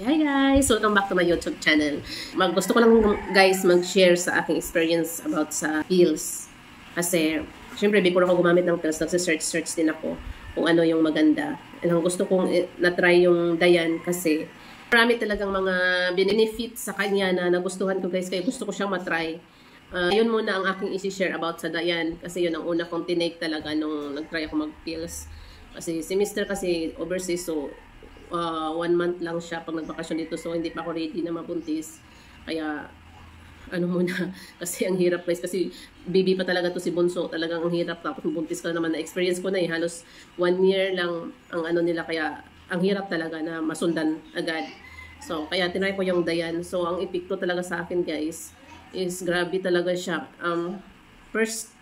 Hi guys! Welcome back to my YouTube channel. Gusto ko lang guys mag-share sa aking experience about sa pills. Kasi, syempre before ako gumamit ng pills, nagsisearch din ako kung ano yung maganda. And gusto kong na-try yung Dayan kasi marami talagang mga benefits sa kanya na nagustuhan ko guys. Kaya gusto ko siyang matry. Yun muna ang aking isi-share about sa Dayan. Kasi yun ang una kong tinake talaga nung nag-try ako mag-pills. Kasi si Mr. kasi overseas, so 1 month lang siya pag nagbakasyon dito, so hindi pa ako ready na mabuntis. Kaya ano muna, kasi ang hirap guys, kasi baby pa talaga to si Bunso, talagang ang hirap, tapos buntis ka naman. Na experience ko na halos 1 year lang ang ano nila, kaya ang hirap talaga na masundan agad. So kaya tinry ko yung Dayan. So ang epekto talaga sa akin guys is grabe talaga siya. First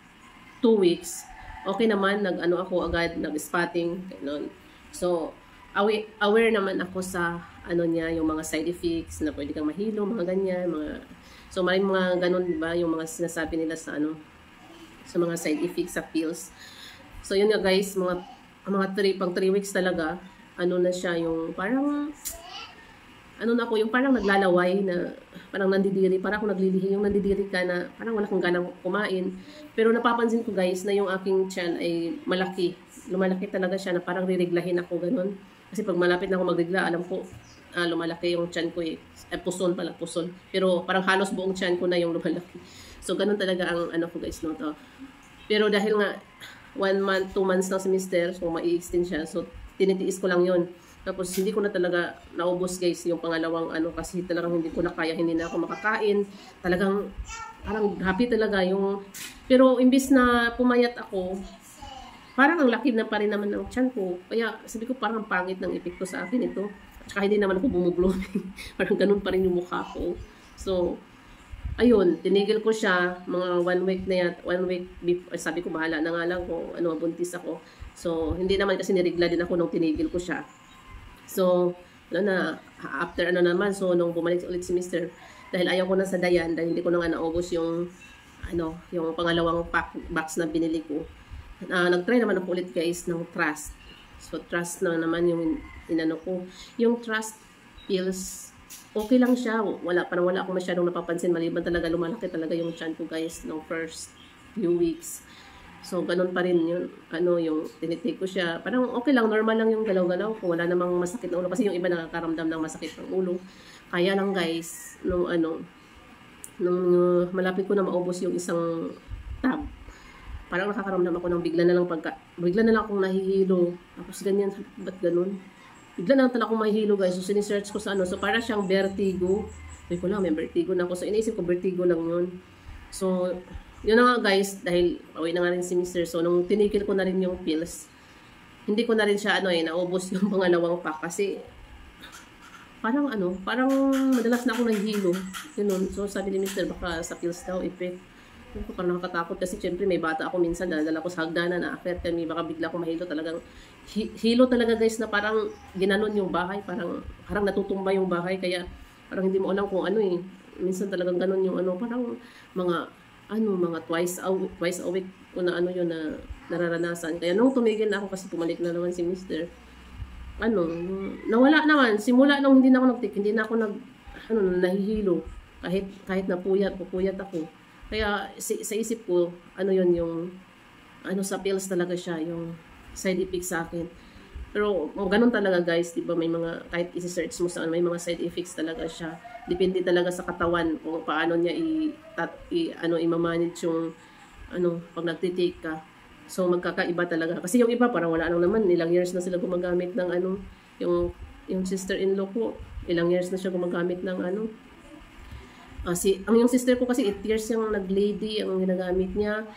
2 weeks okay naman, nag-ano ako agad, nag-spotting, ganun. So aware naman ako sa ano niya, yung mga side effects na pwede kang mahilo, mga ganyan, so maraming mga ganun, di ba, yung mga sinasabi nila sa ano, sa mga side effects sa pills. So yun nga guys, mga 3 weeks talaga, ano na siya, yung parang ano na ako, yung parang naglalaway na parang nandidiri, parang ako naglilihi, yung nandidiri ka na parang wala kang ganang kumain. Pero napapansin ko guys na yung aking tiyan ay malaki, lumalaki talaga siya, na parang rireglahin ako ganun. Kasi pag malapit na ako magregla, alam ko, lumalaki yung tiyan ko eh. Puson pala, puson. Pero parang halos buong tiyan ko na yung lumalaki. So, ganun talaga ang ano ko guys, no, to. Pero dahil nga, 1 month, 2 months lang si Mr. So, mai-extend siya. So, tinitiis ko lang yun. Tapos, hindi ko na talaga naubos guys yung pangalawang ano, kasi talagang hindi ko na kaya, hindi na ako makakain. Talagang, parang happy talaga yung, pero imbis na pumayat ako, parang ang laki na pa rin naman ng tiyan ko. Kaya sabi ko parang pangit ng epekto sa akin ito. At saka hindi naman ako bumublooming. Parang ganun pa rin yung mukha ko. So, ayun, tinigil ko siya. Mga 1 week na yan. 1 week before, sabi ko bahala na nga lang kung ano, buntis ako. So, hindi naman kasi nirigla din ako nung tinigil ko siya. So, ano na, after ano naman, so nung bumalik ulit si Mr. Dahil ayaw ko na sa Dayan, dahil hindi ko na nga naubos yung, ano, yung pangalawang box na binili ko. Nag-try naman ako ulit guys ng Trust. So Trust na naman yung inano ko. Yung Trust pills, okay lang siya. Parang wala akong masyadong napapansin. Maliban talaga, lumalaki talaga yung tiyan ko guys ng first few weeks. So ganun pa rin yun. Ano, yung tinitake ko siya. Parang okay lang, normal lang yung galaw-galaw ko. Wala namang masakit na ulo. Kasi yung iba nakakaramdam ng masakit ng ulo. Kaya lang guys, nung malapit ko na maubos yung isang tab, parang nakakaramdam ako ng bigla na lang akong nahihilo. Tapos ganyan, ba't ganun? Bigla na lang talaga akong mahihilo guys. So sinisearch ko sa ano. So para siyang vertigo. Sabi ko lang, may vertigo na ako. So iniisip ko, vertigo lang yun. So, yun na nga guys, dahil pauwi na nga rin si Mr. So nung tinigil ko na rin yung pills, hindi ko na rin siya naubos yung pangalawang pack. Kasi, parang madalas na ako nahihilo. Ganun. So sabi ni Mr. baka sa pills daw, effect. Parang nakakatakot kasi syempre may bata ako minsan, dala ko sa hagdanan, na-affect kami, baka bigla akong mahilo. Talagang hilo talaga guys, na parang ginanon yung bahay, parang natutumba yung bahay, kaya parang hindi mo alam kung ano eh. Minsan talagang ganon yung ano, parang mga twice a week ko na yun na nararanasan. Kaya nung tumigil na ako kasi pumalik na naman si Mr. Nawala naman, simula nung hindi na ako nag-take, hindi na ako nahihilo, kahit pupuyat ako. Kaya sa isip ko, yun yung, sa pills talaga siya, yung side effects sa akin. Pero, ganun talaga guys, diba, may mga, kahit isi-search mo sa may mga side effects talaga siya. Depende talaga sa katawan, kung paano niya i-manage yung, pag nagtitake ka. So, magkakaiba talaga. Kasi yung iba, parang wala lang naman, ilang years na sila gumagamit ng yung sister-in-law ko, ilang years na siya gumagamit ng yung sister ko kasi 8 years yung nag-lady ang ginagamit niya.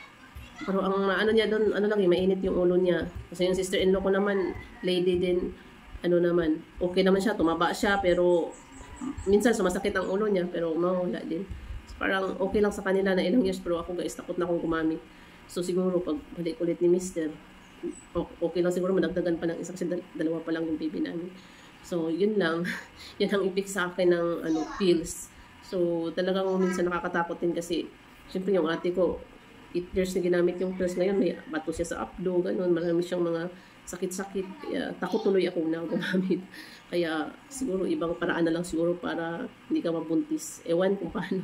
Pero ang niya doon, lang, mainit yung ulo niya. Kasi yung sister-in-law ko naman, lady din, naman, okay naman siya, tumaba siya, pero minsan sumasakit ang ulo niya, pero mawala din. So, parang okay lang sa kanila na ilang years, pero ako guys, takot na akong gumamit. So siguro, pag balik ulit ni Mr., okay lang siguro, madagdagan pa ng isa, kasi dalawa pa lang yung baby namin. So, yun lang. Yan ang ipik sa akin ng pills. So, talagang minsan nakakatakot din kasi, syempre yung ate ko, 8 years na ginamit yung pills ngayon, may bato siya sa updo, ganun, marami siyang mga sakit-sakit. Kaya takot tuloy ako na gumamit. Kaya siguro ibang paraan na lang siguro para hindi ka mabuntis. Ewan kung paano.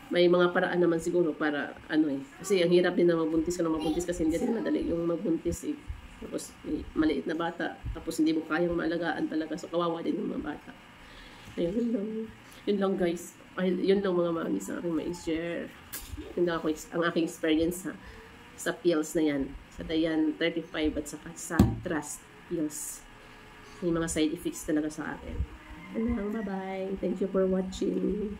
May mga paraan naman siguro para ano eh. Kasi ang hirap din na mabuntis ka na mabuntis kasi hindi rin madali yung mabuntis eh. Tapos maliit na bata. Tapos hindi mo kayang maalagaan talaga. So kawawa din yung mga bata. Ayun, yun lang. Yun lang guys. Ay, yun lang mga mami sa aking ma-share. Yun lang ako, ang aking experience sa pills na yan. Sa Dayan 35 at saka sa Trust pills. May mga side effects talaga sa akin. Yun lang. Bye-bye. Thank you for watching.